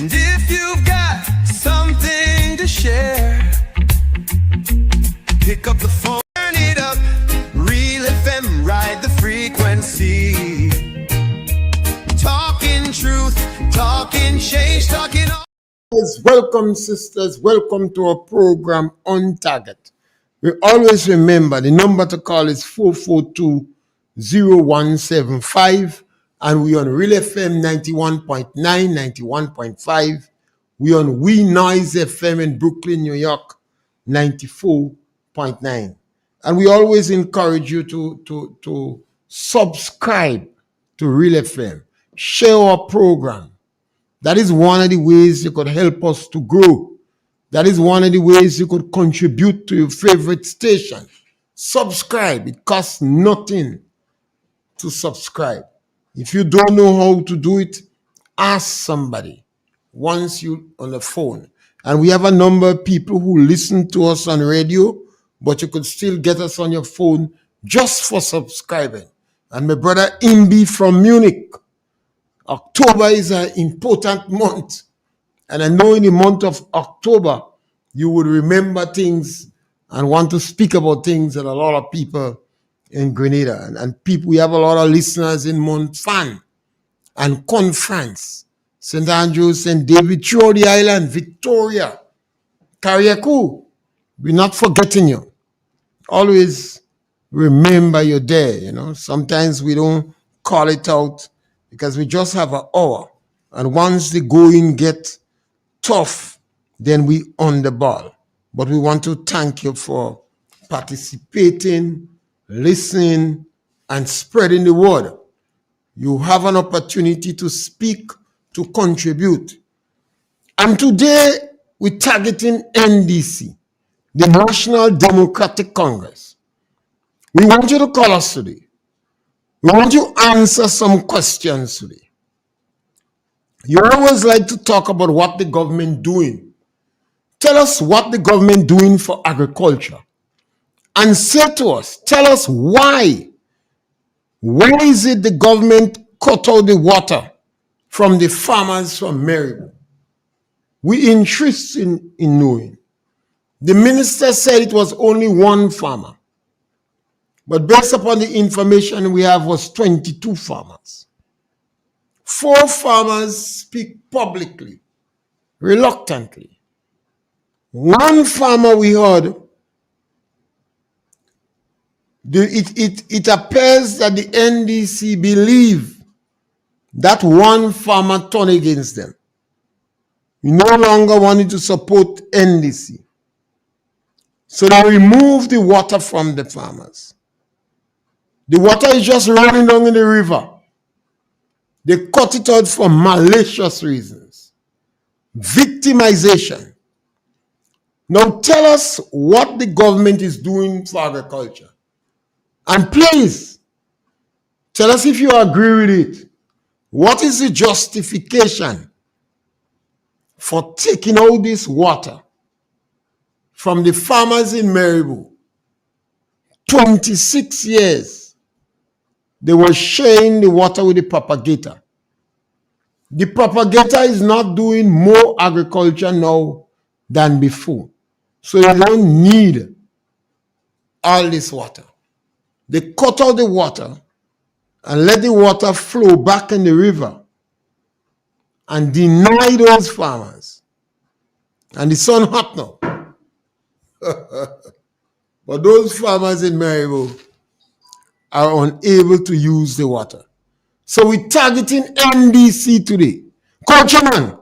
And if you've got something to share, pick up the phone, turn it up. Real FM, ride the frequency. Talking truth, talking change, talking all. Welcome, sisters. Welcome to our program On Target. We always remember the number to call is 442-0175, and we on Real FM 91.9, 91.5. We on We Noise FM in Brooklyn, New York, 94.9. And we always encourage you to subscribe to Real FM. Share our program. That is one of the ways you could help us to grow. That is one of the ways you could contribute to your favorite station. Subscribe. It costs nothing to subscribe. If you don't know how to do it, ask somebody once you on the phone. And we have a number of people who listen to us on radio, but you could still get us on your phone just for subscribing. And my brother Imbi from Munich, October is an important month. And I know in the month of October, you would remember things and want to speak about things that a lot of people in Grenada. And people, we have a lot of listeners in Montfan and Conference, St. Andrews, St. David, throughout the island, Victoria, Carriacou. We're not forgetting you. Always remember you're there, you know. Sometimes we don't call it out because we just have an hour. And once the going get tough, then we on the ball. But we want to thank you for participating, listening, and spreading the word. You have an opportunity to speak, to contribute. And today, we're targeting NDC, the National Democratic Congress. We want you to call us today. We want you to answer some questions today. You always like to talk about what the government doing. Tell us what the government doing for agriculture. And say to us, tell us why. Why is it the government cut out the water from the farmers from Maryville? We interested in knowing. The minister said it was only one farmer. But based upon the information we have was 22 farmers. 4 farmers speak publicly, reluctantly. One farmer we heard, it appears that the NDC believe that one farmer turned against them. We no longer wanted to support NDC. So they removed the water from the farmers. The water is just running down in the river. They cut it out for malicious reasons. Victimization. Now tell us what the government is doing for agriculture. And please, tell us if you agree with it. What is the justification for taking out this water from the farmers in Maryville? 26 years. They were sharing the water with the propagator. The propagator is not doing more agriculture now than before. So they don't need all this water. They cut out the water and let the water flow back in the river and deny those farmers. And the sun hot now. But those farmers in Maryville are unable to use the water. So we're targeting NDC today. Cultureman,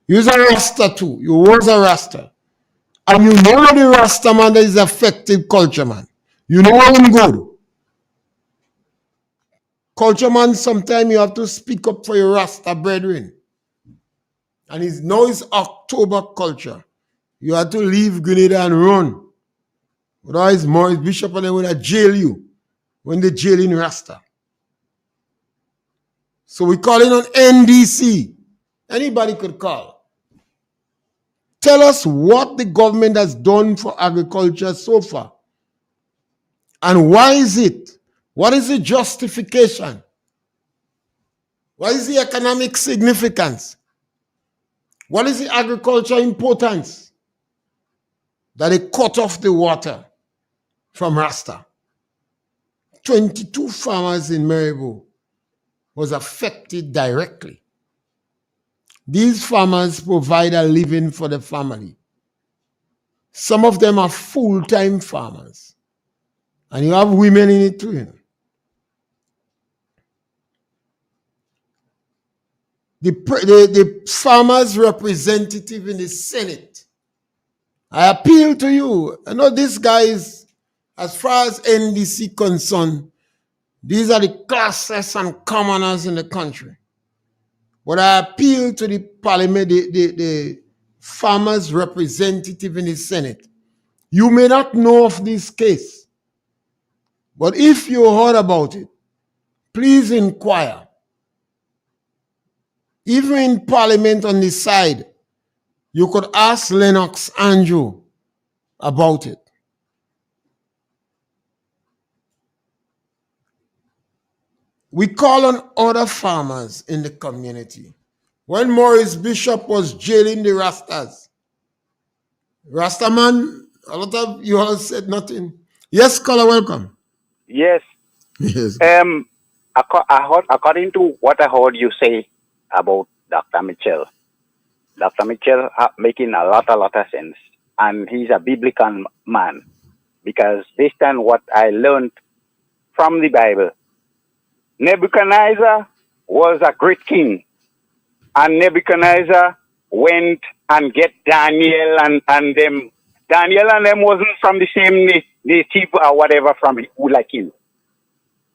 you're a Rasta too. You was a Rasta. And you know the Rasta man that is affected Cultureman. You know him good. Cultureman, sometimes you have to speak up for your Rasta brethren. And now it's October culture. You have to leave Grenada and run. Otherwise, Morris Bishop and they will jail you when they jail in Rasta. So we're calling on NDC. Anybody could call. Tell us what the government has done for agriculture so far. And why is it? What is the justification? What is the economic significance? What is the agriculture importance? That they cut off the water from Rasta. 22 farmers in Maribo was affected directly. These farmers provide a living for the family. Some of them are full-time farmers. And you have women in it too. You know. The farmers' representative in the Senate, I appeal to you. I know these guys, as far as NDC concerned, these are the classes and commoners in the country. But I appeal to the parliament, the farmers' representative in the Senate. You may not know of this case, but if you heard about it, please inquire. Even in parliament on this side, you could ask Lennox Andrew about it. We call on other farmers in the community. When Maurice Bishop was jailing the Rastas, Rastaman, a lot of you all said nothing. Yes, caller, welcome. Yes. Yes. According to what I heard you say about Dr. Mitchell making a lot of sense, and he's a biblical man, because based on what I learned from the Bible, Nebuchadnezzar was a great king, and Nebuchadnezzar went and get Daniel and them. Daniel and them wasn't from the same native or whatever from who like him.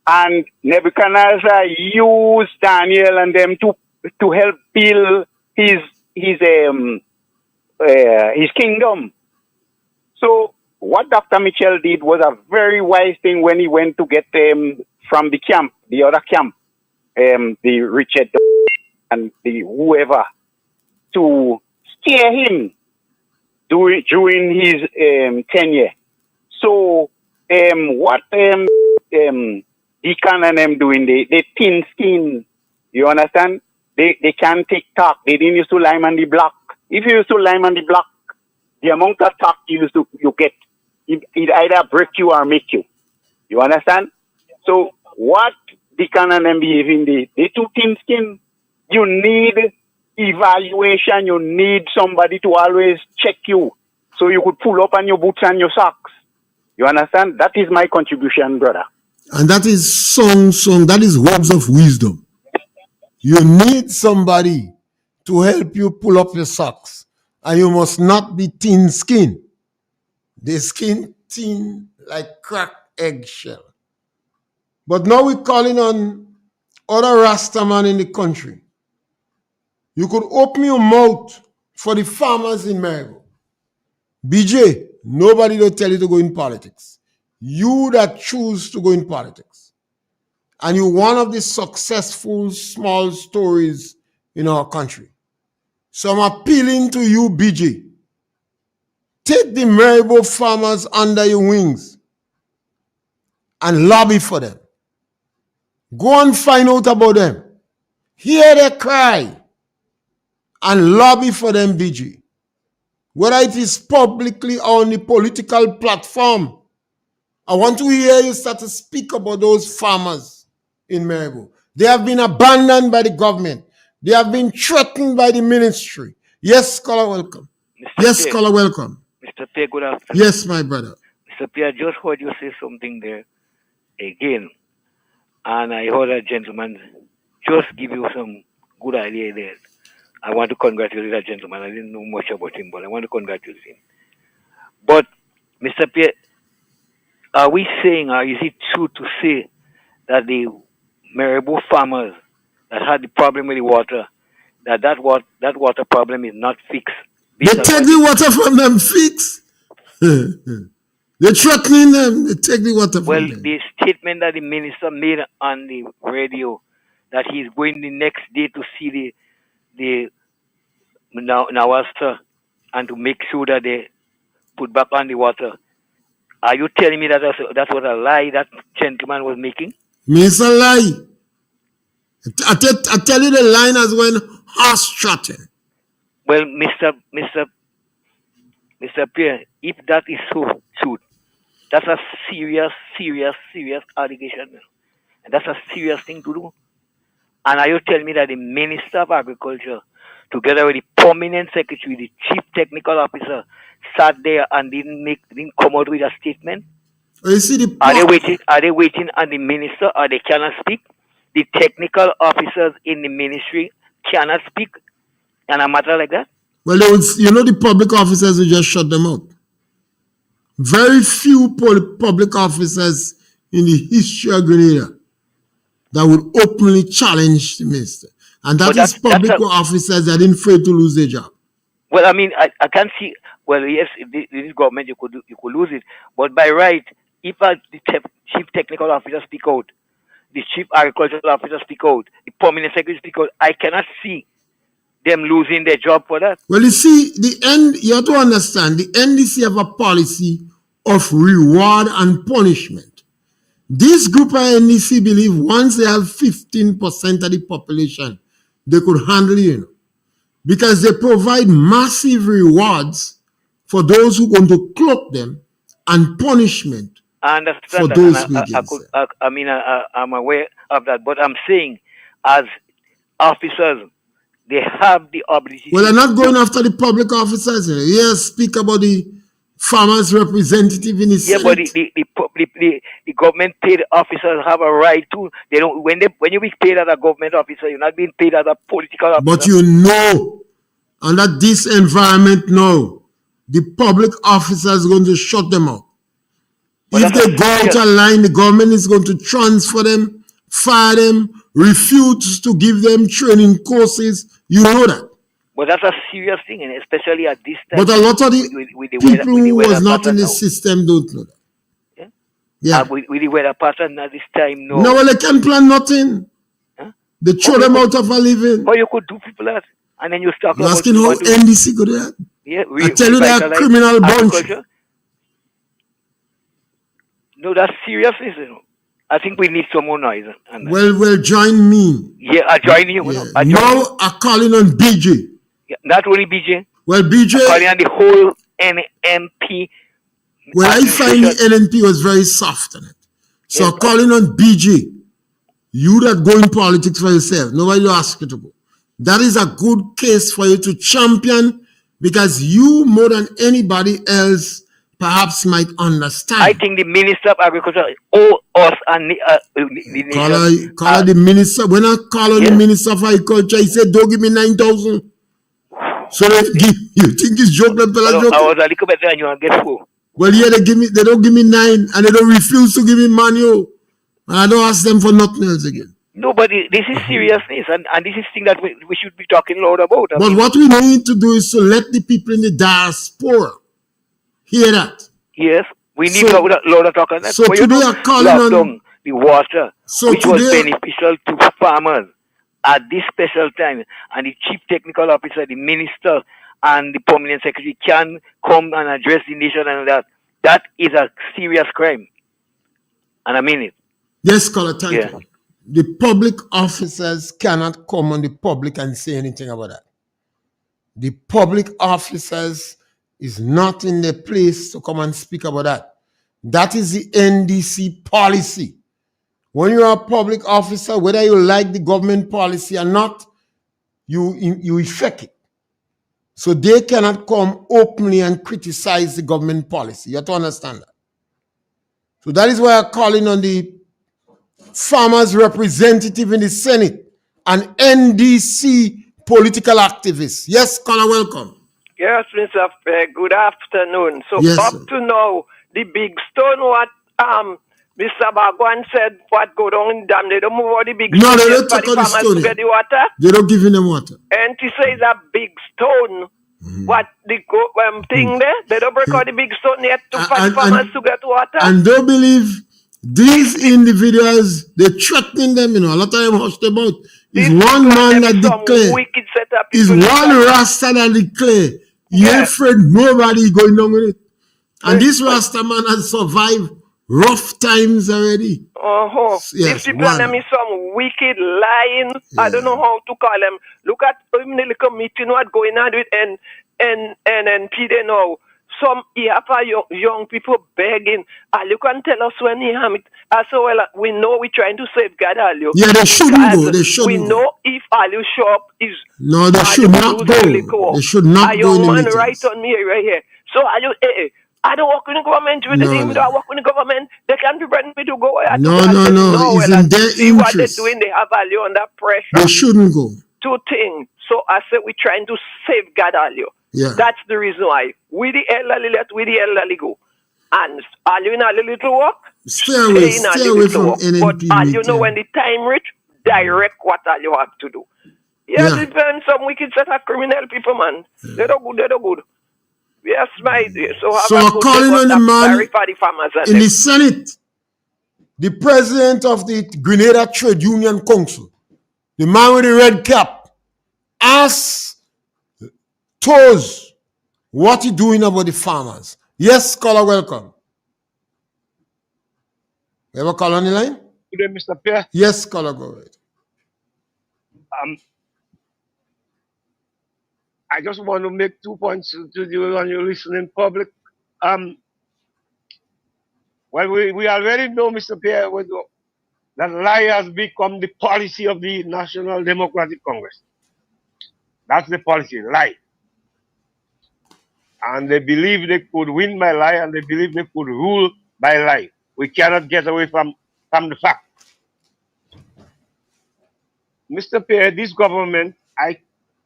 And Nebuchadnezzar used Daniel and them to help build his kingdom. So what Dr. Mitchell did was a very wise thing when he went to get from the other camp, the Richard and the whoever, to steer him during his tenure. So what Deacon and them doing, they thin skin, you understand? They can't take talk. They didn't used to lime on the block. If you used to lime on the block, the amount of talk you get, it either break you or make you. You understand? So what Deacon and them behaving, they too thin skin. You need evaluation. You need somebody to always check you, so you could pull up on your boots and your socks. You understand? That is my contribution, brother. And that is song, that is words of wisdom. You need somebody to help you pull up your socks. And you must not be thin skin. The skin thin like cracked eggshell. But now we're calling on other Rastaman in the country. You could open your mouth for the farmers in Maribo. BJ, nobody will tell you to go in politics. You that choose to go in politics. And you're one of the successful small stories in our country. So I'm appealing to you, BJ. Take the Maribo farmers under your wings and lobby for them. Go and find out about them. Hear their cry and lobby for them, BJ. Whether it is publicly or on the political platform, I want to hear you start to speak about those farmers in Maribo. They have been abandoned by the government. They have been threatened by the ministry. Yes, caller, welcome. Yes, Pierre. caller, welcome. Mr. Pierre, good afternoon. Yes, my brother. Mr. Pierre, I just heard you say something there again. And I heard a gentleman just give you some good idea there. I want to congratulate that gentleman. I didn't know much about him, but I want to congratulate him. But, Mr. Pierre, are we saying, or is it true to say that the Maribo farmers that had the problem with the water, that water problem is not fixed? They take the water from them, fix. They're threatening them. They take the water from them. Well, the statement that the minister made on the radio, that he's going the next day to see the Nawasta and to make sure that they put back on the water. Are you telling me that that was a lie that gentleman was making? It's a lie. I tell you the line as when horse trotting. Well, Mr. Pierre, if that is so true, that's a serious allegation. And that's a serious thing to do. And are you telling me that the Minister of Agriculture, together with the permanent secretary, the chief technical officer, sat there and didn't come out with a statement? Well, you see the Are they waiting on the minister, or they cannot speak? The technical officers in the ministry cannot speak in a matter like that? well, the public officers will just shut them out. Very few public officers in the history of Grenada that would openly challenge the minister. And that is public officers that didn't afraid to lose their job. Well, I mean, I can't see. Well, yes, this government you could lose it, but by right, if the chief technical officer speak out, the chief agricultural officer speak out, the permanent secretary speak out, I cannot see them losing their job for that. Well, you see, you have to understand, the NDC have a policy of reward and punishment. This group of NDC believe once they have 15% of the population, they could handle it, because they provide massive rewards for those who want to cloak them and punishment I understand for that. those And who I'm aware of that, but I'm saying, as officers, they have the ability. Well, they're not going after the public officers. Yes, speak about the farmers' representative in the Senate. Yeah, but the government paid officers have a right to. They don't when you be paid as a government officer, you're not being paid as a political officer. But under this environment now, the public officers are going to shut them out. But if they go out of line, the government is going to transfer them, fire them, refuse to give them training courses. You know that. But that's a serious thing, and especially at this time. But a lot of the people who was not in the system don't know that. Yeah. With the weather pattern at this time, no. No, well, they can't plan nothing. Huh? They throw them out of a living. How you could do people that? And then you start You're asking how NDC could do that? Yeah, I tell you, they're a criminal bunch. No, that's seriousness, I think we need some more noise. Well, join me. Yeah, I join you. Yeah. Now I'm calling on BJ. Yeah, not only BJ. Well, BJ. I'm calling on the whole NMP. Well, I find the NMP was very soft on it. So I'm calling on BJ. You that go in politics for yourself. Nobody will ask you to go. That is a good case for you to champion, because you, more than anybody else, perhaps might understand. I think the Minister of Agriculture owe us and the call the minister. When I call on the Minister of Agriculture, he said, "Don't give me 9,000." So you think it's joke? I was a little better than you and get 4. Well, yeah, they don't give me 9, and they don't refuse to give me manual. And I don't ask them for nothing else again. No, but this is seriousness, and this is thing that we should be talking loud about. But what we need to do is to let the people in the diaspora hear that. Yes, we need loud talk on that. So today I'm calling on the water, which was beneficial to farmers at this special time, and the chief technical officer, the minister, and the permanent secretary can come and address the nation and that. That is a serious crime, and I mean it. Yes, caller, thank you. The public officers cannot come on the public and say anything about that. The public officers is not in the place to come and speak about that. That is the NDC policy. When you're a public officer, whether you like the government policy or not, you effect it. So they cannot come openly and criticize the government policy. You have to understand that. So that is why I'm calling on the farmers' representative in the Senate, an NDC political activist. Yes, caller, welcome. Yes, Mr. Good afternoon. So yes, up to now, the big stone, what Mr. Bagwan said, what go down in dam, they don't move all the big stone. No, they don't take for the out the farmers stone. to get the water. They don't give them water. And to say that big stone, what the thing there, they don't break out the big stone yet for the farmers to get water. And don't believe these individuals, they're threatening them, a lot of them hush them out. Is one man that declare, is one Rasta that declare, you're afraid nobody going down with it. And this Rasta man has survived rough times already. Yes, these people are some wicked lying, I don't know how to call them, Look at him the little meeting what going on with and Peter now. Some young people begging. You can tell us when he have it. I said, well, we know we're trying to safeguard Alu. Yeah, they shouldn't go. They We shouldn't go. know if Alu shop is No, they should not go. They should not a go in young the man meetings. right on me right here. So Alu, I don't work in the government with No, him. no. I work in the government. They can prevent me to go where I No, to. I no, said, no. It's well, in their see what they're interest. doing. They have Alu under pressure. They shouldn't go. Two things. So I said we're trying to safeguard Alu. Yeah. That's the reason why. We the elderly let we the elderly go. And Alu in a little work. Stay away from NNP But you know meeting. when the time reach, direct what you have to do. Yeah, depends. Some wicked set of criminal people, man. They're not good. They're not good. Yes, my dear. So calling on the man for the farmers and in the Senate, the president of the Grenada Trade Union Council, the man with the red cap, asks Toes what he doing about the farmers. Yes, caller, welcome. You have a call on the line? Good day, Mr. Pierre. Yes, caller, go ahead. I just want to make 2 points to you and your listening public. Well, we already know, Mr. Pierre, that lie has become the policy of the National Democratic Congress. That's the policy, lie. And they believe they could win by lie, and they believe they could rule by lie. We cannot get away from the fact. Mr. Pierre, this government, I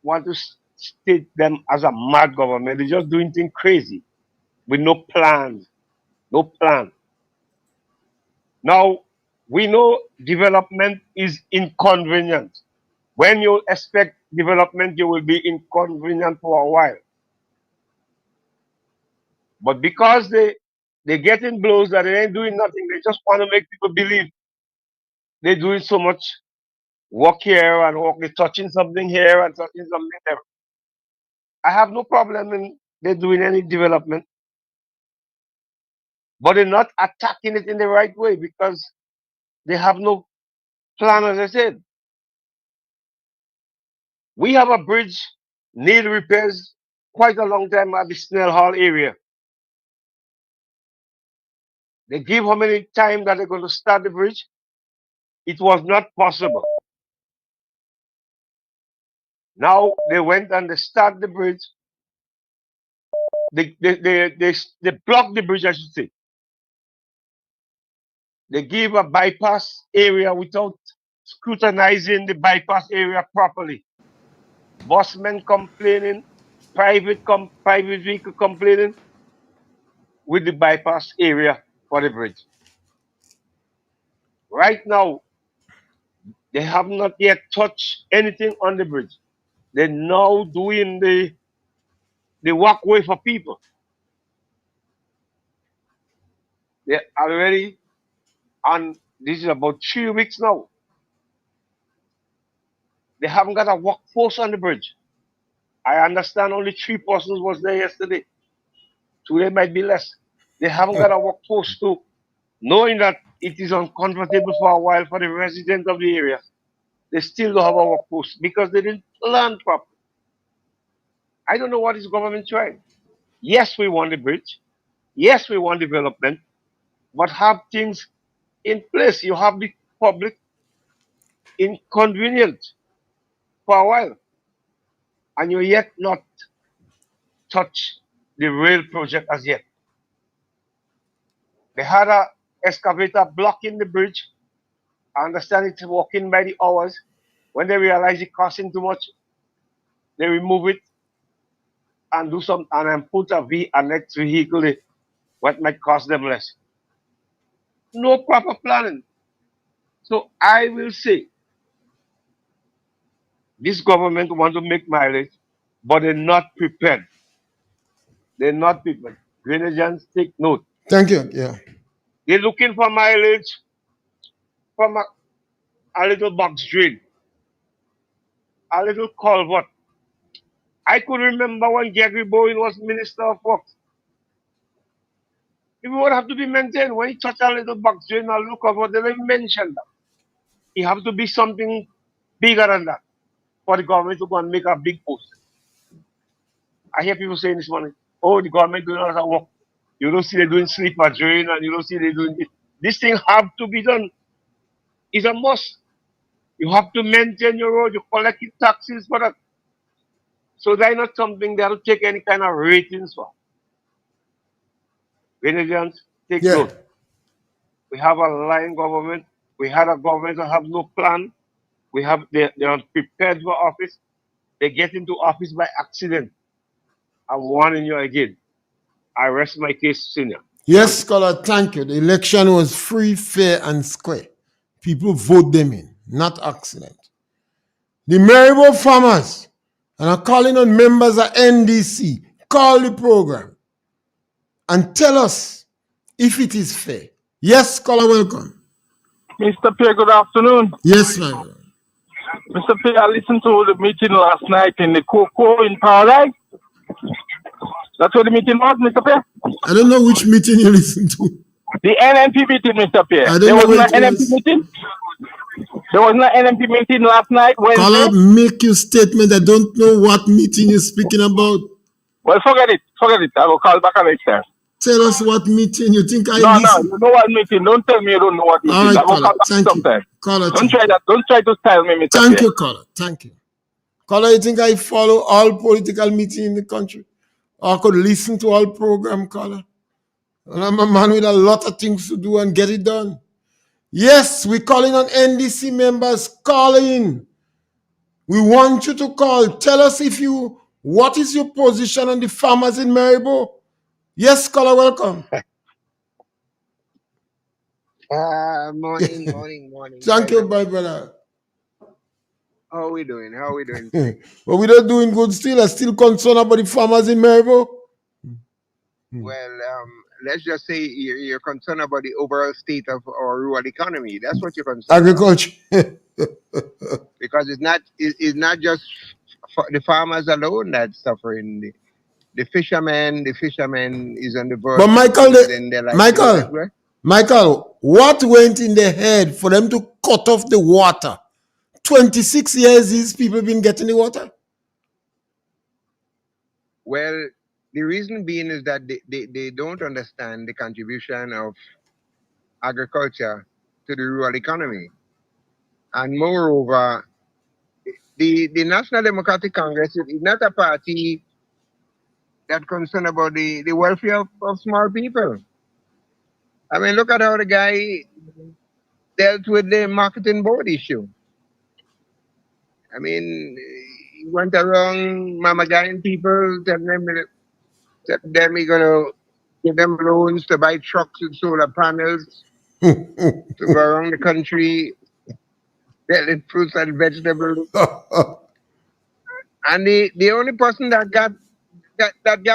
want to state them as a mad government. They're just doing things crazy with no plans. No plan. Now, we know development is inconvenient. When you expect development, you will be inconvenient for a while. But because they're getting blows that they ain't doing nothing, they just want to make people believe they're doing so much work here and work, they're touching something here and touching something there. I have no problem in they're doing any development, but they're not attacking it in the right way because they have no plan, as I said. We have a bridge need repairs quite a long time at the Snell Hall area. They give how many time that they're going to start the bridge? It was not possible. Now they went and they start the bridge. They block the bridge, I should say. They give a bypass area without scrutinizing the bypass area properly. Busmen complaining, private vehicle complaining with the bypass area for the bridge. Right now, they have not yet touched anything on the bridge. They're now doing the walkway for people. They're already on, this is about 3 weeks now. They haven't got a workforce on the bridge. I understand only 3 persons was there yesterday. Today might be less. They haven't got a workforce too, knowing that it is uncomfortable for a while for the residents of the area. They still don't have a workforce because they didn't plan properly. I don't know what is government trying. Yes, we want the bridge. Yes, we want development, but have things in place. You have the public inconvenient for a while, and you yet not touch the rail project as yet. They had a excavator blocking the bridge. I understand it's working by the hours. When they realize it costing too much, they remove it and do some and then put a next vehicle in, what might cost them less. No proper planning. So I will say this government want to make mileage, but they're not prepared. They're not prepared. Grenadians, take note. Thank you. Yeah. They're looking for mileage from a little box drain, a little culvert. I could remember when Gregory Bowen was Minister of Works. It would have to be maintained. When he touch a little box drain, a little culvert, they didn't mention that. It have to be something bigger than that. for the government to go and make a big post. I hear people saying this morning, oh, the government doing all that work. You don't see they doing sleeper drain and you don't see they doing this. This thing have to be done. It's a must. You have to maintain your road, you collect your taxes for that. So that's not something that'll take any kind of ratings for. Venezia, take Yeah. note. We have a lying government. We had a government that have no plan. They're unprepared for office. They get into office by accident. I'm warning you again. I rest my case, senior. Yes, scholar, thank you. The election was free, fair, and square. People vote them in, not accident. The Maribor farmers, and I'm calling on members of NDC, call the program and tell us if it is fair. Yes, scholar, welcome. Mr. Pierre, good afternoon. Yes, ma'am. Mr. Pierre, I listened to the meeting last night in the Cocoa in Paradise. That's what the meeting was, Mr. Pierre? I don't know which meeting you listen to. The NNP meeting, Mr. Pierre. I don't There know wasn't what an it NNP was. meeting? There wasn't an NNP meeting last night, Wednesday? Caller, make your statement. I don't know what meeting you're speaking about. Well, forget it. Forget it. I will call back next time. Tell us what meeting you think I No, listen. you know what meeting. Don't tell me you don't know what meeting. All right, I will caller. call back Thank you. sometime. Caller, Don't thank try that. Don't try to style me, Mr. Thank Pierre. you, caller. Thank you. Caller, you think I follow all political meetings in the country? Or I could listen to all program, caller? And I'm a man with a lot of things to do and get it done. Yes, we're calling on NDC members. Call in. We want you to call. Tell us what is your position on the farmers in Maribor? Yes, caller, welcome. Morning, Thank you, brethren. my brother. How we doing? But we're not doing good still. I'm still concerned about the farmers in Maribor. Well, let's just say you're concerned about the overall state of our rural economy. That's what you're concerned about. Agriculture. Because it's not just the farmers alone that's suffering. The fishermen is on the verge But of losing their livelihood as well. Michael, what went in their head for them to cut off the water? 26 years these people been getting the water. Well, the reason being is that they don't understand the contribution of agriculture to the rural economy. And moreover, the National Democratic Congress is not a party that concerned about the welfare of small people. I mean, look at how the guy dealt with the marketing board issue. I mean, he went around mamagaing people, telling them he's going to give them loans to buy trucks and solar panels to go around the country selling fruits and vegetables. And the only person that got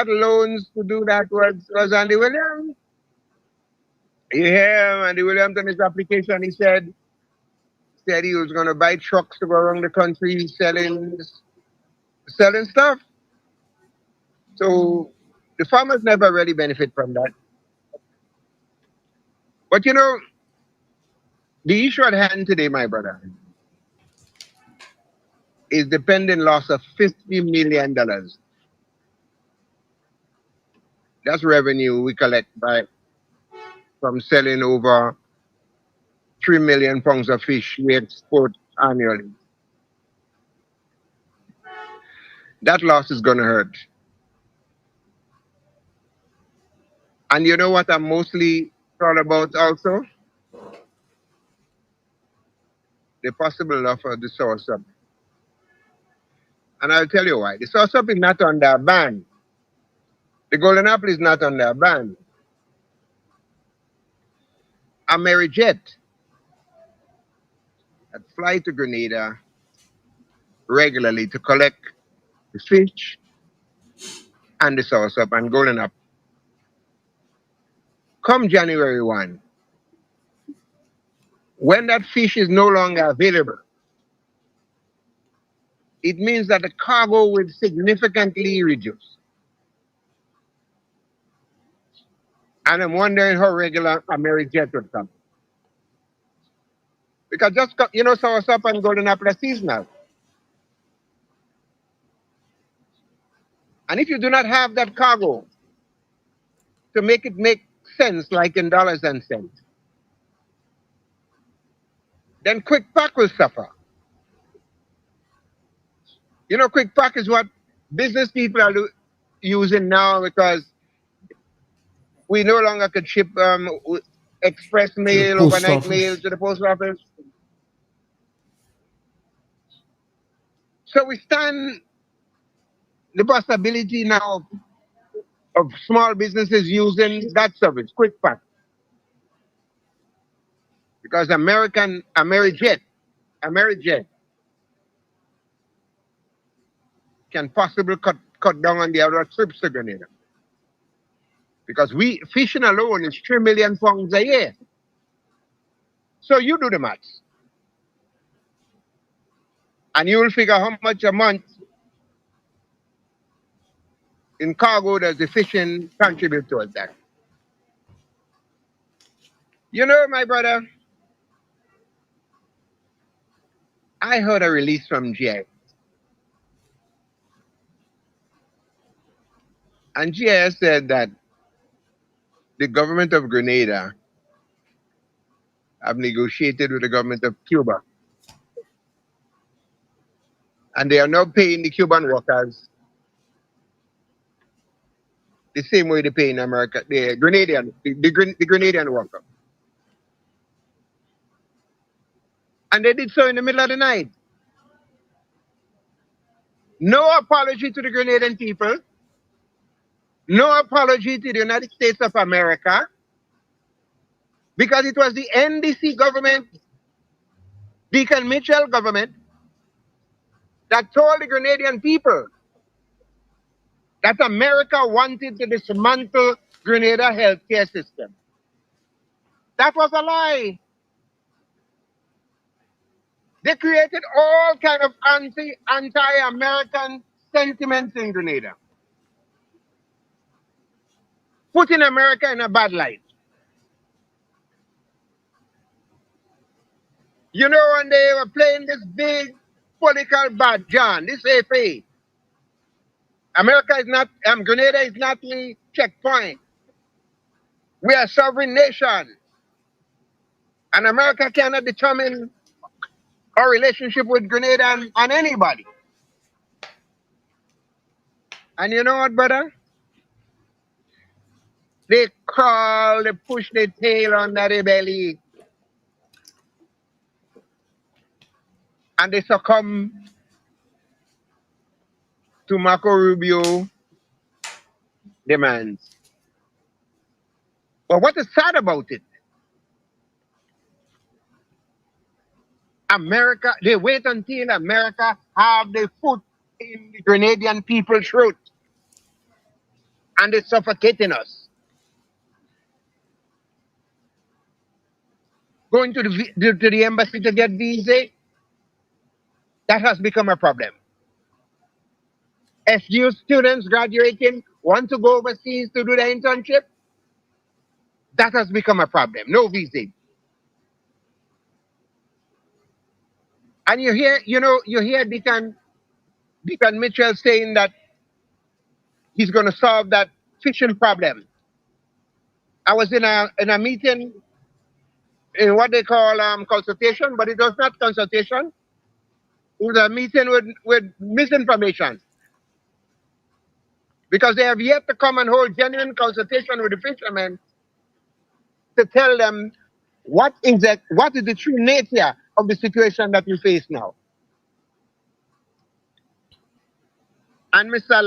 loans to do that was Andy Williams. You hear him, Andy Williams on his application, he said he was going to buy trucks to go around the country selling stuff. So the farmers never really benefit from that. But the issue at hand today, my brother, is the pending loss of $50 million. That's revenue we collect from selling over 3 million pounds of fish we export annually. That loss is going to hurt. And you know what I'm mostly thought about also? The possible loss of the sauce-up. And I'll tell you why. The sauce-up is not under a ban. The golden apple is not under a ban. Amerijet that fly to Grenada regularly to collect the fish and the sauce-up and golden apple. Come January 1, when that fish is no longer available, it means that the cargo will significantly reduce. And I'm wondering how regular Amerijet would come. Because sauce-up and golden apple are seasonal. And if you do not have that cargo to make it make sense, like in dollars and cents, then quick pack will suffer. You know, quick pack is what business people are using now because we no longer could ship express To the mail, post overnight mail office. to the post office. So we stand the possibility now of small businesses using that service, quick pack, because Amerijet can possibly cut down on the other trips to Grenada. Because we fishing alone is 3 million pounds a year. So you do the maths. And you will figure how much a month in cargo does the fishing contribute towards that. You know, my brother, I heard a release from GIS. And GIS said that the government of Grenada have negotiated with the government of Cuba. And they are now paying the Cuban workers the same way they pay in America, the Grenadian worker. And they did so in the middle of the night. No apology to the Grenadian people. No apology to the United States of America. Because it was the NDC government, Deacon Mitchell government, that told the Grenadian people that America wanted to dismantle Grenada healthcare system. That was a lie. They created all kind of anti-American sentiments in Grenada, putting America in a bad light. You know, when they were playing this big political bad John, this FA, America is not, Grenada is not the checkpoint. We are a sovereign nation. And America cannot determine our relationship with Grenada and anybody. And you know what, brother? They crawl, they push their tail under their belly, and they succumb to Marco Rubio demands. But what is sad about it? America, they wait until America have their foot in the Grenadian people's throat, and they're suffocating us. Going to the embassy to get visa, that has become a problem. SGU students graduating want to go overseas to do their internship, that has become a problem. No visa. And you hear Deacon Mitchell saying that he's going to solve that fishing problem. I was in a meeting in what they call consultation, but it was not consultation. It was a meeting with misinformation. Because they have yet to come and hold genuine consultation with the fishermen to tell them what is the true nature of the situation that we face now. And Mr.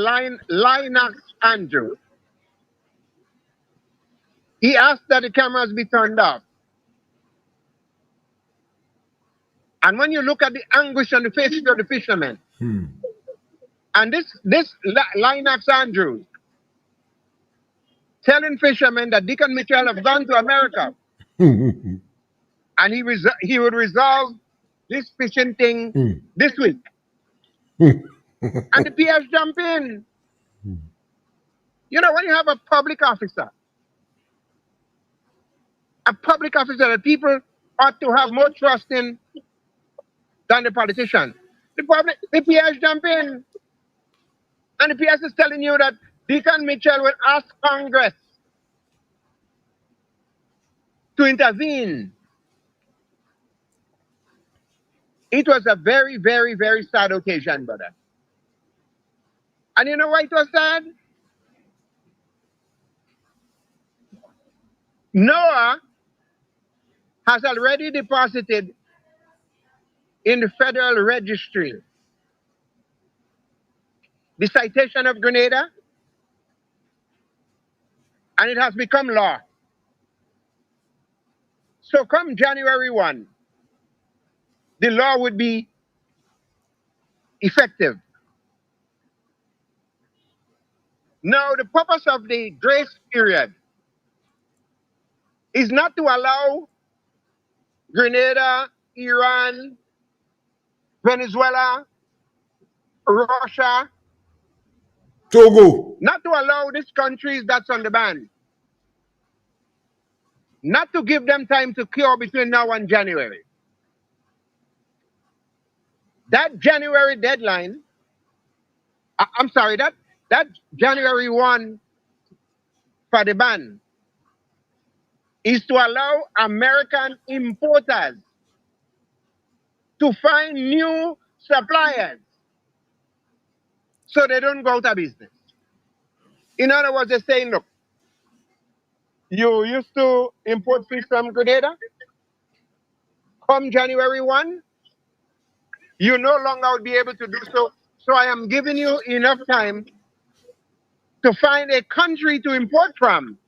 Linus Andrew, he asked that the cameras be turned off. And when you look at the anguish on the faces of the fishermen, and this Linus Andrews telling fishermen that Deacon Mitchell have gone to America and he would resolve this fishing thing this week. And the Pierre jump in. You know, when you have a public officer that people ought to have more trust in than the politician, the Pierre jump in. And the PS is telling you that Deacon Mitchell will ask Congress to intervene. It was a very, very, very sad occasion, brother. And you know why it was sad? NOAA has already deposited in the Federal Registry the citation of Grenada, and it has become law. So come January 1, the law would be effective. Now, the purpose of the grace period is not to allow Grenada, Iran, Venezuela, Russia, Togo. not to allow these countries that's on the ban, not to give them time to cure between now and January. That January deadline, I'm sorry, that January 1 for the ban is to allow American importers to find new suppliers so they don't go out of business. In other words, they're saying, look, you used to import fish from Grenada. Come January 1, you no longer will be able to do so. So I am giving you enough time to find a country to import from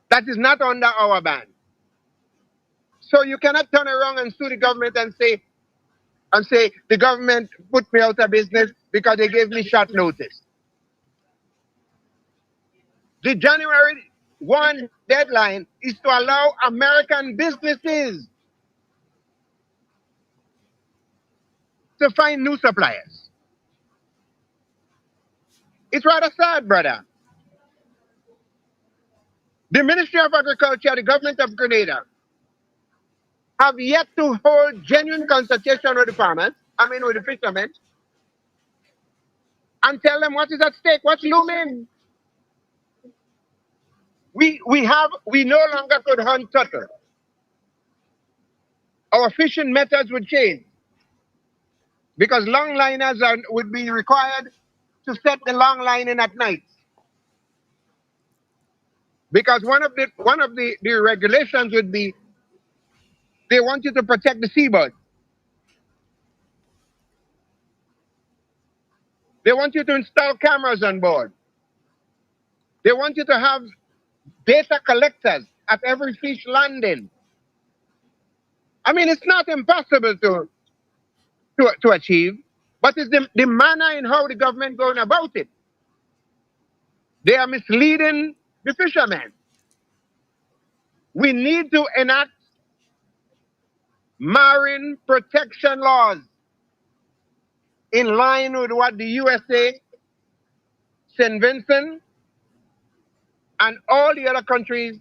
that is not under our ban. So you cannot turn around and sue the government and say the government put me out of business because they gave me short notice. The January 1 deadline is to allow American businesses to find new suppliers. It's rather sad, brother. The Ministry of Agriculture, the government of Grenada, have yet to hold genuine consultation with the farmers, with the fishermen, and tell them what is at stake, what's looming. We no longer could hunt turtle. Our fishing methods would change because long liners would be required to set the long line in at night. Because one of the regulations would be they want you to protect the seabird. They want you to install cameras on board. They want you to have data collectors at every fish landing. It's not impossible to achieve, but it's the manner in how the government going about it. They are misleading the fishermen. We need to enact marine protection laws in line with what the USA, St. Vincent, and all the other countries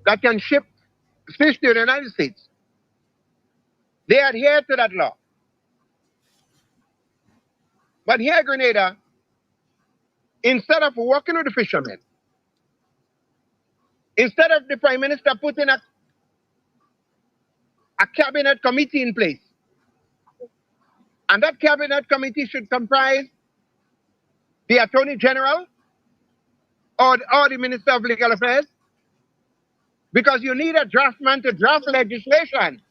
that can ship fish to the United States. They adhere to that law. But here in Grenada, instead of working with the fishermen, instead of the Prime Minister putting a cabinet committee in place, and that cabinet committee should comprise the Attorney General or the Minister of Legal Affairs, because you need a draftman to draft legislation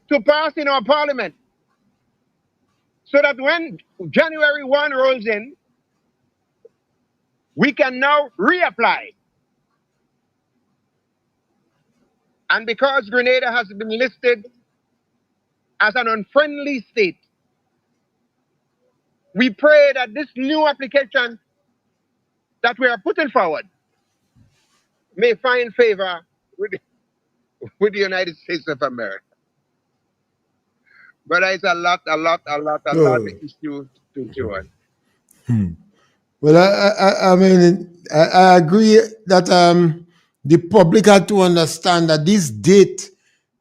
to pass in our parliament, so that when January 1 rolls in, we can now reapply. And because Grenada has been listed as an unfriendly state, we pray that this new application that we are putting forward may find favor with the United States of America. But it's a lot of issues to join. Well, I agree that the public had to understand that this date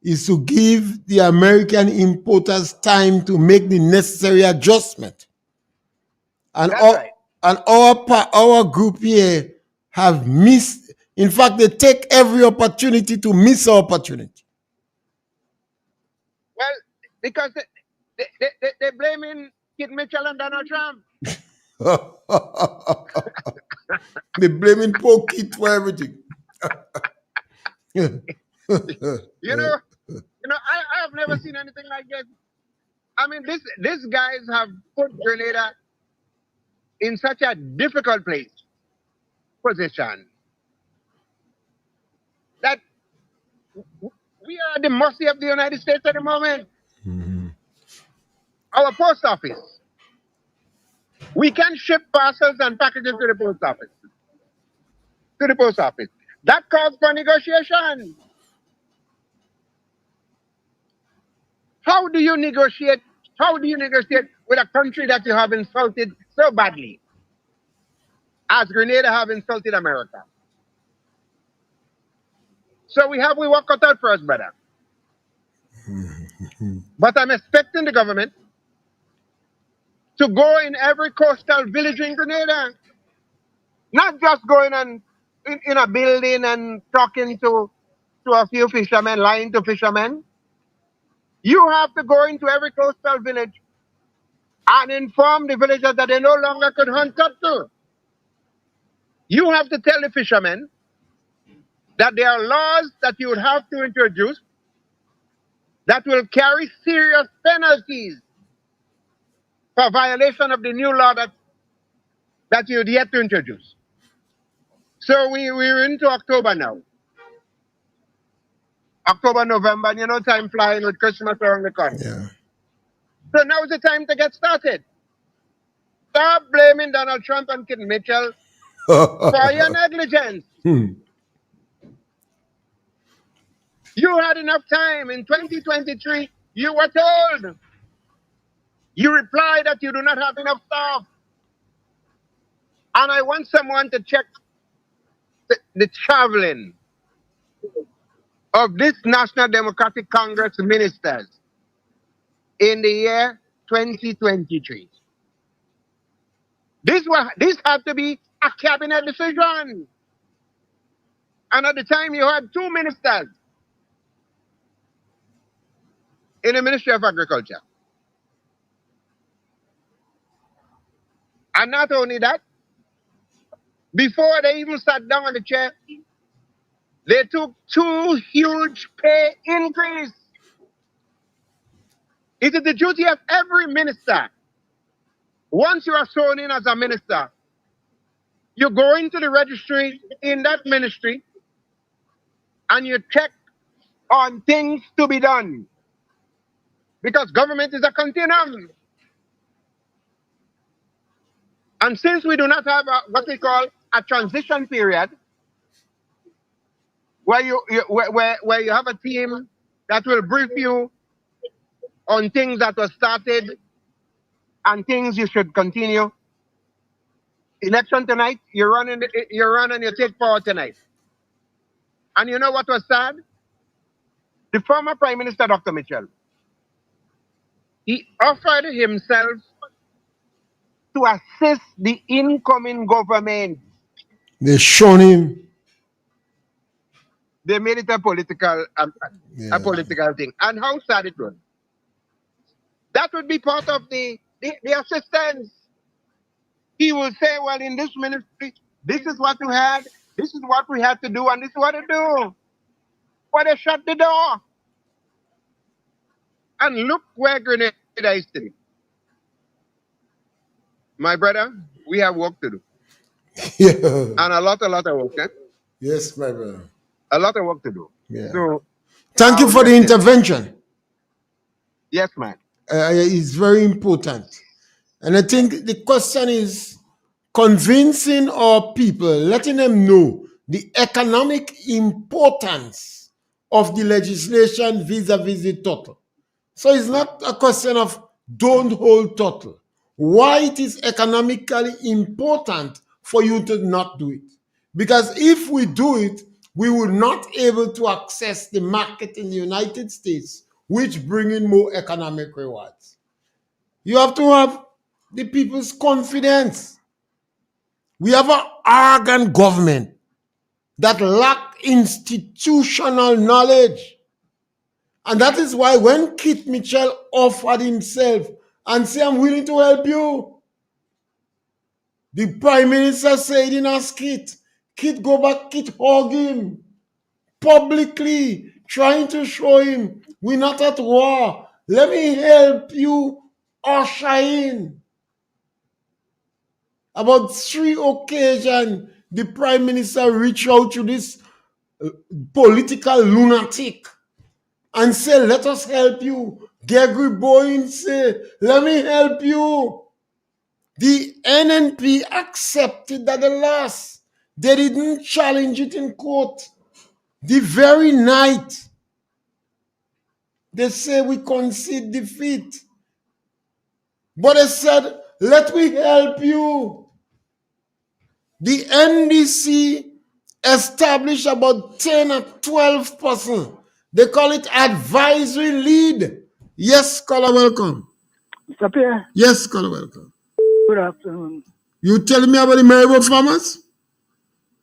is to give the American importers time to make the necessary adjustment. And That's right. our group here have missed. In fact, they take every opportunity to miss our opportunity. Well, because they're blaming Kid Mitchell and Donald Trump. They're blaming poor Kid for everything. You know, I have never seen anything like this. I mean, these guys have put Grenada in such a difficult position that we are at the mercy of the United States at the moment. Our post office. We can ship parcels and packages to the post office. That calls for negotiation. How do you negotiate? How do you negotiate with a country that you have insulted so badly, as Grenada have insulted America? So we work out for us, brother. But I'm expecting the government to go in every coastal village in Grenada, not just going in a building and talking to a few fishermen, lying to fishermen. You have to go into every coastal village and inform the villagers that they no longer could hunt turtle. You have to tell the fishermen that there are laws that you would have to introduce that will carry serious penalties for violation of the new law that you'd yet to introduce. So we're into October now. October, November, and time flying with Christmas around the corner. Yeah. So now's the time to get started. Stop blaming Donald Trump and Kid Mitchell for your negligence. You had enough time. In 2023, you were told. You replied that you do not have enough staff. And I want someone to check the traveling of this National Democratic Congress ministers in the year 2023. This had to be a cabinet decision. And at the time, you had 2 ministers in the Ministry of Agriculture. And not only that, before they even sat down on the chair, they took 2 huge pay increase. It is the duty of every minister. Once you are sworn in as a minister, you go into the registry in that ministry and you check on things to be done. Because government is a continuum. And since we do not have what we call a transition period, where you have a team that will brief you on things that were started and things you should continue. Election tonight, you run and you take power tonight. And you know what was sad? The former Prime Minister, Dr. Mitchell, he offered himself to assist the incoming government. They shone him. They made it a political thing. And how sad it was. That would be part of the assistance. He will say, well, in this ministry, this is what we had, this is what we had to do, and this is what to do. But they shut the door. And look where Grenada is today. My brother, we have work to do. Yeah. And a lot of work. Eh? Yes, my brother. A lot of work to do. Yeah. So, thank you for the intervention. Yes, man. It's very important. And I think the question is convincing our people, letting them know the economic importance of the legislation vis-a-vis the turtle. So it's not a question of don't hold turtle. Why it is economically important for you to not do it. Because if we do it, we were not able to access the market in the United States, which bring in more economic rewards. You have to have the people's confidence. We have an arrogant government that lack institutional knowledge. And that is why when Kit Mitchell offered himself and said, I'm willing to help you, the Prime Minister said in a Kit, Kit go back, Kit hug him publicly, trying to show him we're not at war. Let me help you usher in. About 3 occasions, the Prime Minister reached out to this political lunatic and said, let us help you. Gregory Boyne said, let me help you. The NNP accepted that they lost. They didn't challenge it in court. The very night they say we concede defeat. But they said, let me help you. The NDC established about 10 or 12%. They call it advisory lead. Yes, caller, welcome. Mr. Pierre, Yes, caller, welcome. good afternoon. You telling me about the marigold farmers?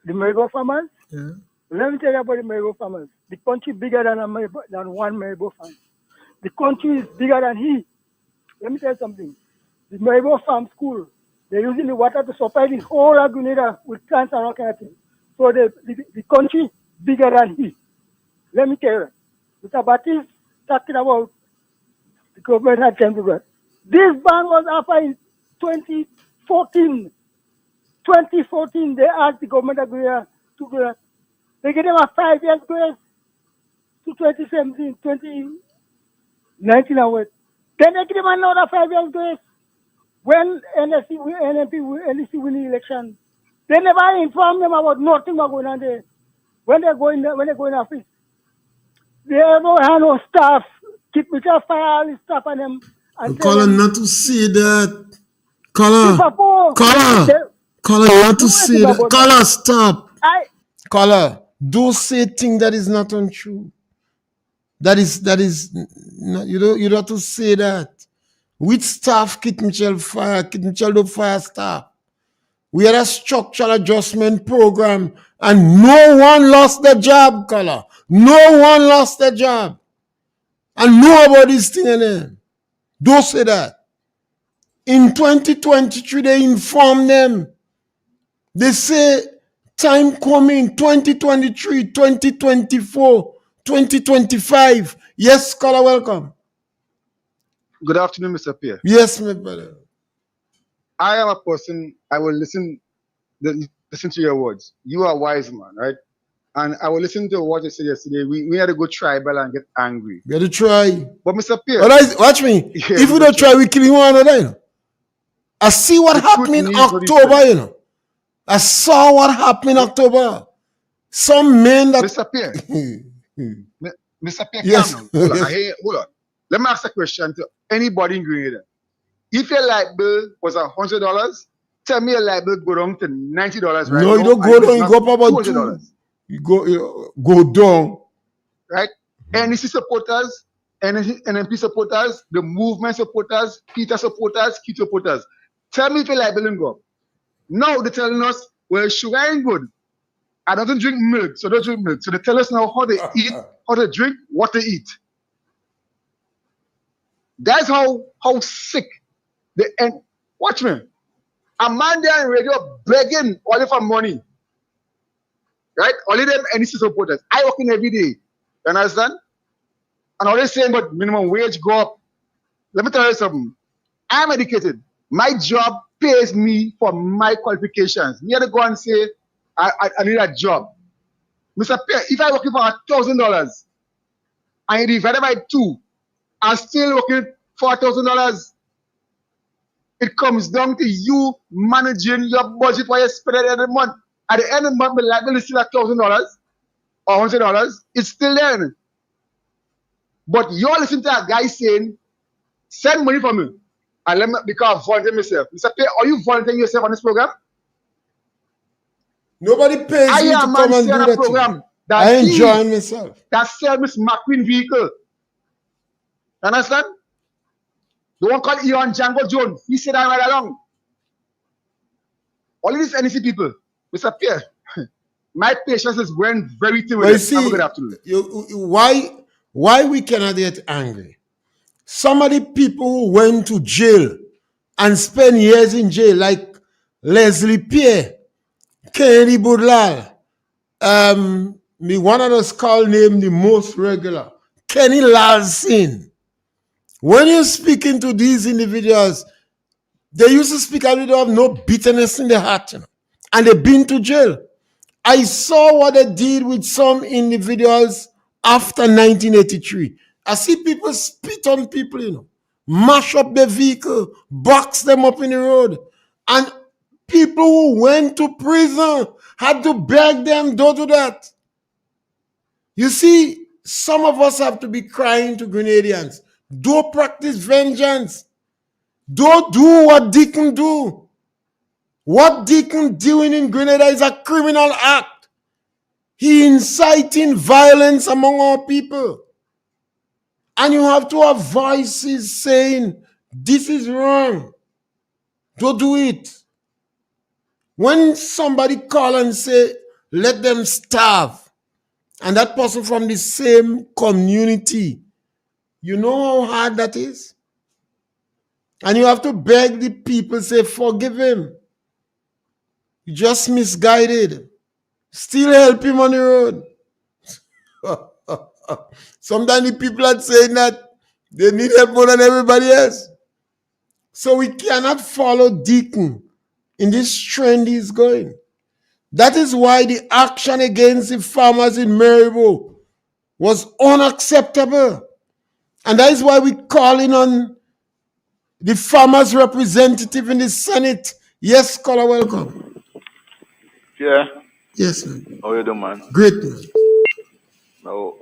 The marigold farmers? Yeah. Let me tell you about the marigold farmers. The country bigger than one marigold farm. The country is bigger than he. Let me tell you something. The marigold farm school, they're using the water to supply the whole Grenada with plants and all kind of things. So the country bigger than he. Let me tell you, Mr. Baptiste talking about the government had time to go. This ban was offered in 2014. 2014, they asked the government of Grenada to go. They gave them a 5 years grace to 2017, 2019 onward. Then they give them another 5 years grace when NDC win the election. They never informed them about nothing was going on there. When they go in office, they don't have no staff. Keep me to fire all the staff on them. And Caller, not to say that. Caller, not to say that. Caller, stop. Caller, don't say things that is not untrue. That is not, you don't have to say that. Which staff Kit Mitchell fire? Kit Mitchell don't fire staff. We had a structural adjustment program and no one lost their job, caller. No one lost their job. And nobody's thinking them. Don't say that. In 2023, they informed them. They say time coming, 2023, 2024, 2025. Yes, caller, welcome. Good afternoon, Mr. Pierre. Yes, my brother. I am a person, I will listen to your words. You are a wise man, right? And I will listen to what you said yesterday. We had to go tribal and get angry. We had to try. But Mr. Pierre. Watch me. If we don't try, we kill one another, you know. I see what happened in October, you know. I saw what happened in October. Some men that... Mr. Pierre. Mr. Pierre, yes. Calm down. Hold on. Let me ask a question to anybody in Grenada. If your light bill was $100, tell me your light bill go down to $90 right now. No, you don't go down. You go up about $200. You go down. Right? NEC supporters, NNP supporters, the movement supporters, Peter supporters, Kit supporters. Tell me if your light bill didn't go up. Now they're telling us, well, sugar ain't good. I don't drink milk, so don't drink milk. So they tell us now how they eat, how they drink, what they eat. That's how sick they end. Watch me. A man there on radio begging only for money. Right? Only them NEC supporters. I work in every day. You understand? And all they're saying about minimum wage go up. Let me tell you something. I'm educated. My job pays me for my qualifications. Me had to go and say, I need a job. Mr. Pierre, if I'm working for $1,000 and you divide it by 2, I'm still working for $1,000. It comes down to you managing your budget while you spend it every month. At the end of the month, my life bill is still $1,000 or $100. It's still there. But you're listening to a guy saying, send money for me. And let me, because I volunteer myself. Mr. Pierre, are you volunteering yourself on this program? Nobody pays you to come and do that. I that he enjoying myself. that sell Miss McQueen vehicle. Understand? The one called Ian Django Jones. He said that right along. All of these NEC people, Mr. Pierre, my patience is wearing very thin with But you them. Have a good see, afternoon. why we cannot get angry? Some of the people who went to jail and spent years in jail, like Leslie Pierre, Kennedy Budlal, me one of those call name the most regular, Kenny Lalsin. When you're speaking to these individuals, they used to speak as if they have no bitterness in their heart, and they've been to jail. I saw what they did with some individuals after 1983. I see people spit on people, mash up their vehicle, box them up in the road. And people who went to prison had to beg them, don't do that. You see, some of us have to be crying to Grenadians. Don't practice vengeance. Don't do what Deacon do. What Deacon doing in Grenada is a criminal act. He inciting violence among our people. And you have to have voices saying, this is wrong. Don't do it. When somebody call and say, let them starve, and that person from the same community, you know how hard that is? And you have to beg the people, say, forgive him. You just misguided. Still help him on the road. Sometimes the people are saying that they need help more than everybody else. So we cannot follow Deacon in this trend he's going. That is why the action against the farmers in Maryville was unacceptable. And that is why we're calling on the farmers' representative in the Senate. Yes, caller, welcome. Yeah. Yes, man. How you doing, man? Great, man. No,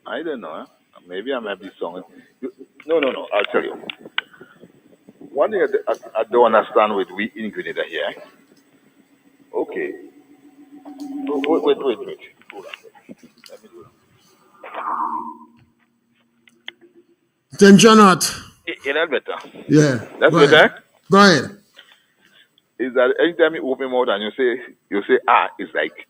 I don't know. Maybe I might be song. No. I'll tell you. One thing I don't understand with we in Grenada here. Okay. Wait. Hold on. Let me do it. Tension out. Is that better? Yeah. That's Go better? ahead. Go ahead. Is that anytime you open your mouth and you say, it's like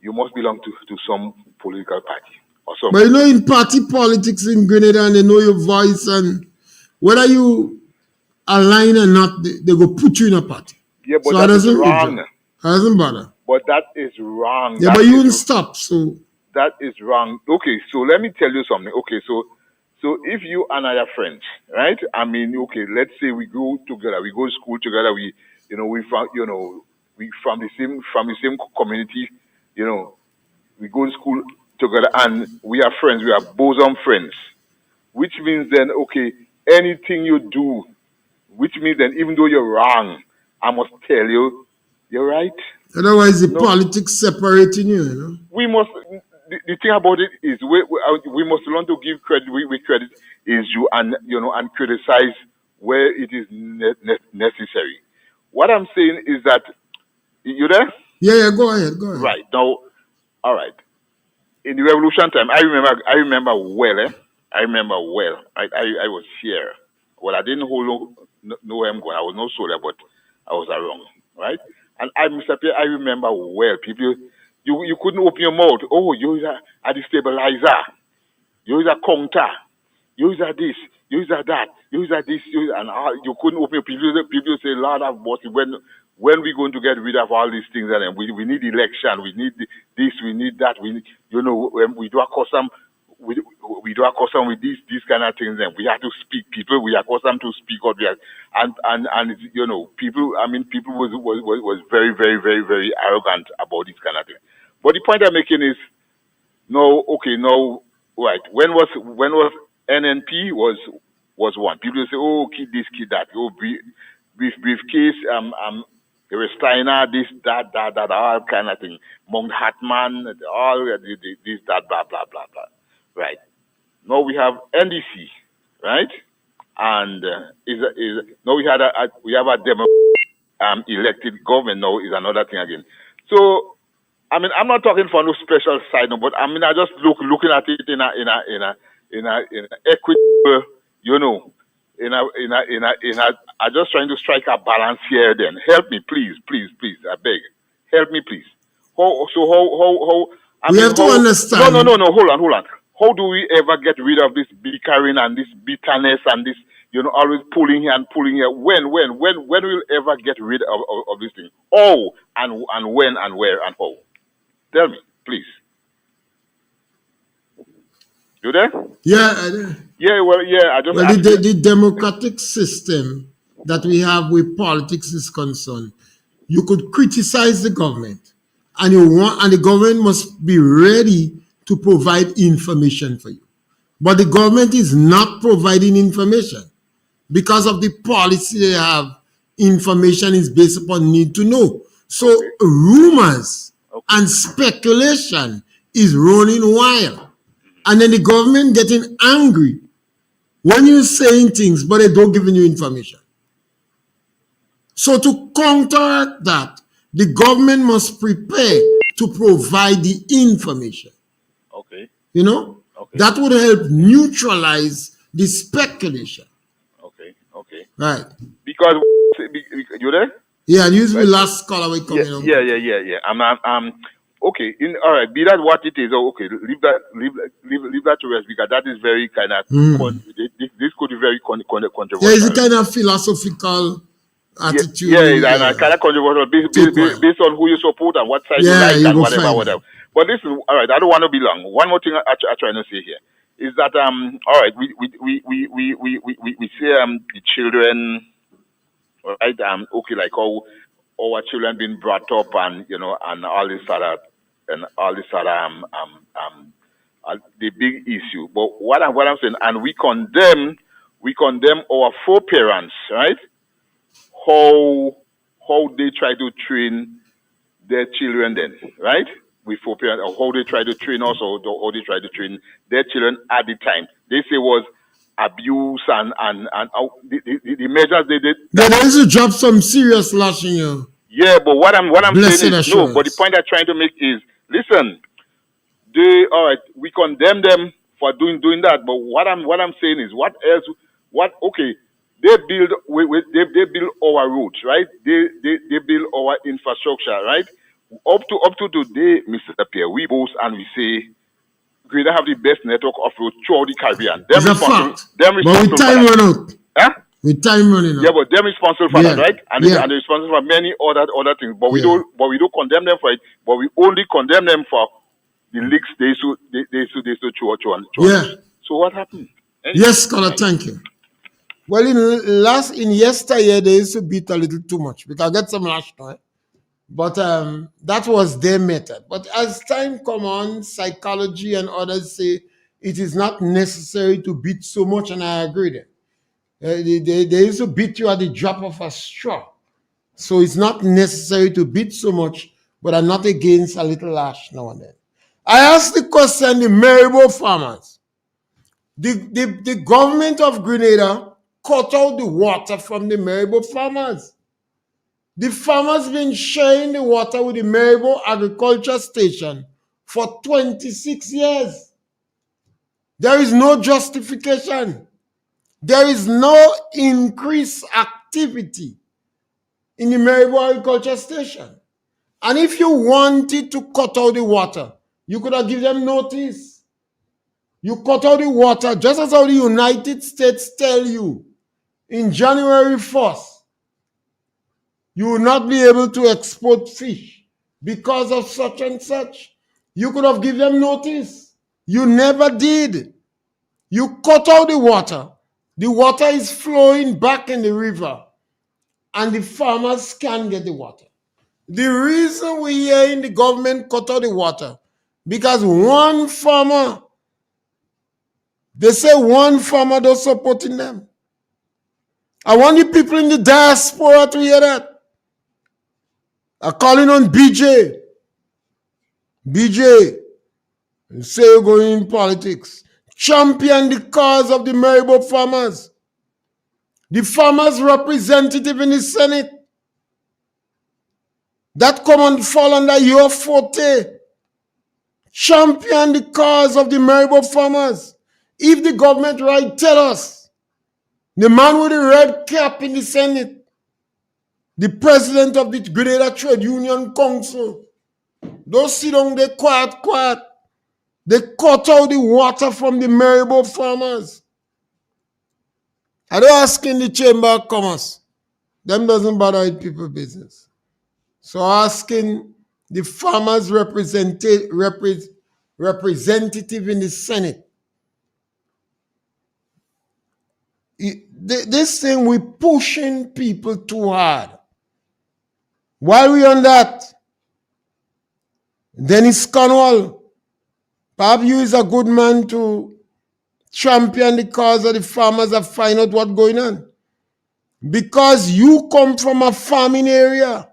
you must belong to some political party or something. But you know, in party politics in Grenada, and they know your voice, and whether you align or not, they go put you in a party. Yeah, but So that is doesn't wrong. That doesn't bother. But that is wrong. Yeah, That but you is- won't stop. So that is wrong. Okay, so let me tell you something. Okay, so if you and I are friends, right? I mean, okay, let's say we go together, we go to school together, we from the same community, we go to school together and we are friends, we are bosom friends. Which means then, okay, anything you do, which means then even though you're wrong, I must tell you, you're right. otherwise, the politics separating you. We must. The thing about it is we must learn to give credit. We credit is you and criticize where it is necessary. What I'm saying is that you there? Yeah. Go ahead. Right now, all right. In the revolution time, I remember well. I remember well. I was here. Well, I didn't know him going. I was no soldier, but I was around, right? And Mr. Pierre, I remember well. People, you couldn't open your mouth. Oh, you is a destabilizer. You is a counter. You is a this. You is a that. You is a this. And you couldn't open your people say, Lord have mercy, when we going to get rid of all these things, and we need election, we need this, we need that, we need, when we do a custom, we do a custom with these kind of things, and we have to speak. People, we are accustomed to speak out there, and people. I mean, people was very, very, very, very arrogant about this kind of thing. But the point I'm making is, no, okay, no, right. When was NNP was one. People say, oh, kid this, kid that. Oh, briefcase, Steiner, this, that, all kind of thing. Mount Hartman, all this, that, blah, blah, blah, blah. Right. Now we have NDC, right? And now we have a demo elected government. Now is another thing again. So I mean, I'm not talking for no special side, no, but I mean, I just looking at it in a equitable, you know, I just trying to strike a balance here. Then help me, please, please, please. I beg, help me, please. How? I We mean, have to how? understand. No. Hold on. How do we ever get rid of this bickering and this bitterness and this, always pulling here and pulling here? When we'll ever get rid of this thing? Oh, and when and where and how? Tell me, please. You there? Yeah. Yeah, well, yeah, I just Well, asked the democratic system that we have with politics is concerned. You could criticize the government, and the government must be ready to provide information for you. But the government is not providing information because of the policy they have. Information is based upon need to know. So Okay. rumors and speculation is running wild, and then the government getting angry when you're saying things, but they don't giving you information. So to counteract that, the government must prepare to provide the information. Okay. You know? Okay. That would help neutralize the speculation. Okay. Right. Because you there? Yeah, and usually last caller will come in. Yeah. Okay. All right. Be that what it is. Oh, okay. Leave that to rest because that is very kind of. This could be very controversial. Yeah, it's a kind of philosophical attitude. Yeah, and kind of controversial based on who you support and what side you like and whatever. But this is all right. I don't want to be long. One more thing I trying to say here is that all right, we see the children, right? Okay, like how our children being brought up and and all this other the big issue. But what I'm saying, and we condemn our foreparents, right? How they try to train their children then, right? With foreparents, or how they try to train us, or how they try to train their children at the time. They say was abuse and the measures they did. They used to drop some serious lashing you. Yeah, but what I'm saying is no. But the point I'm trying to make is, listen, all right, we condemn them for doing that. But what I'm saying is, what else? Okay, they build they build our roads, right? They build our infrastructure, right? Up to today, Mr. Pierre, we boast and we say we have the best network of road throughout the Caribbean. It's a fact. But with time run out. Huh? With time running out. Yeah, but they're responsible for that, right? And they're responsible for many other things. But we don't condemn them for it. But we only condemn them for the leaks they so Yeah. So what happened? Anyway, yes, scholar, thank you. Well, in yesteryear they used to beat a little too much because I get some last time. But that was their method. But as time come on, psychology and others say it is not necessary to beat so much, and I agree there. They used to beat you at the drop of a straw. So it's not necessary to beat so much, but I'm not against a little lash now and then. I asked the question, the Maribor farmers. The government of Grenada cut out the water from the Maribor farmers. The farmers been sharing the water with the Maribor Agriculture Station for 26 years. There is no justification. There is no increased activity in the Maribor Agriculture Station. And if you wanted to cut out the water, you could have given them notice. You cut out the water just as how the United States tell you in January 1st, you will not be able to export fish because of such and such. You could have given them notice. You never did. You cut out the water. The water is flowing back in the river, and the farmers can't get the water. The reason we hear in the government cut out the water, because one farmer, they say one farmer does supporting them. I want the people in the diaspora to hear that. I'm calling on BJ. BJ, say you're going in politics. Champion the cause of the Maribor farmers. The farmers representative in the Senate. that come and fall under your forte. Champion the cause of the Maribor farmers. If the government right, tell us. The man with the red cap in the Senate, the president of the Grenada Trade Union Council, don't sit down there quiet. They cut out the water from the Maribor farmers. I don't ask in the Chamber of Commerce. Them doesn't bother with people's business. So asking the farmers representative in the Senate. This thing, we pushing people too hard. While we on that, Dennis Cornwall, perhaps you is a good man to champion the cause of the farmers and find out what's going on. Because you come from a farming area.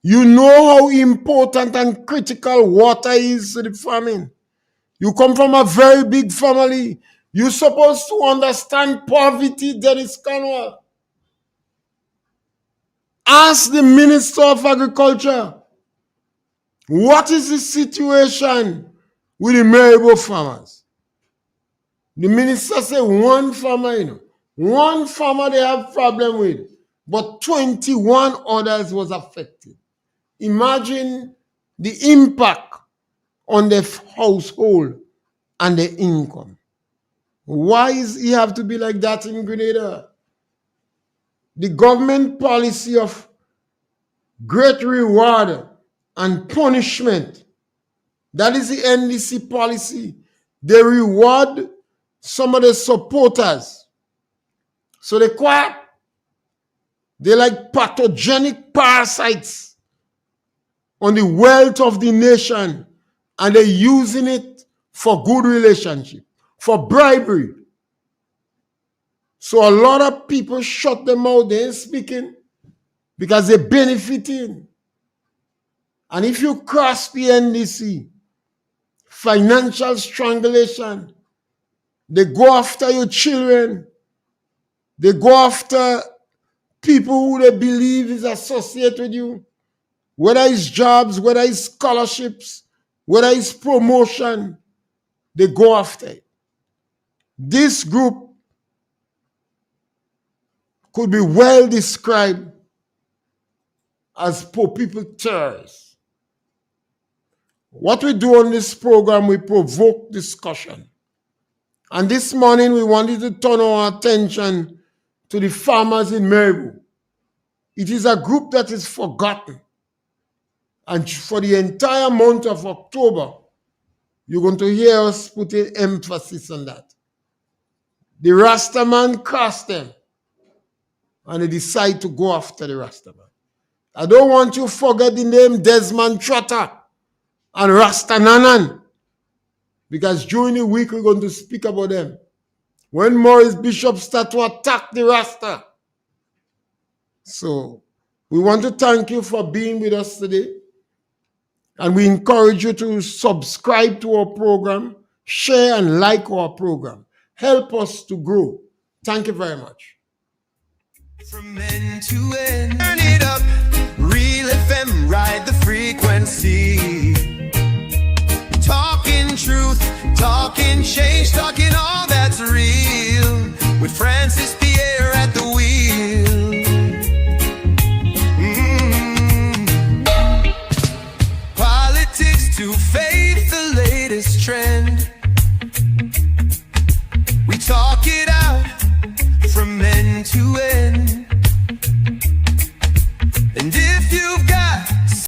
You know how important and critical water is to the farming. You come from a very big family. You're supposed to understand poverty, Dennis Cornwall. Ask the Minister of Agriculture, what is the situation with the Maribor farmers? The minister said one farmer, one farmer they have problem with, but 21 others was affected. Imagine the impact on the household and the income. Why is it have to be like that in Grenada? The government policy of great reward and punishment, that is the NDC policy. They reward some of the supporters. So they quiet. They like pathogenic parasites on the wealth of the nation, and they're using it for good relationship, for bribery. So a lot of people shut them out, they ain't speaking because they're benefiting. And if you cross the NDC, financial strangulation, they go after your children, they go after people who they believe is associated with you, whether it's jobs, whether it's scholarships, whether it's promotion, they go after it. This group could be well described as poor people terrorists. What we do on this program, we provoke discussion. And this morning, we wanted to turn our attention to the farmers in Maribor. It is a group that is forgotten. And for the entire month of October, you're going to hear us putting emphasis on that. The Rastaman cast them, and they decide to go after the Rastaman. I don't want you to forget the name Desmond Trotter and Rastananan, because during the week we're going to speak about them. When Maurice Bishop start to attack the Rasta. So we want to thank you for being with us today. And we encourage you to subscribe to our program, share and like our program. Help us to grow. Thank you very much. From end to end, turn it up, Real FM, ride the frequency. Talking truth, talking change, talking all that's real. With Francis Pierre at the wheel. Politics to faith, the latest trend. We talk it out from end to end. And if you've got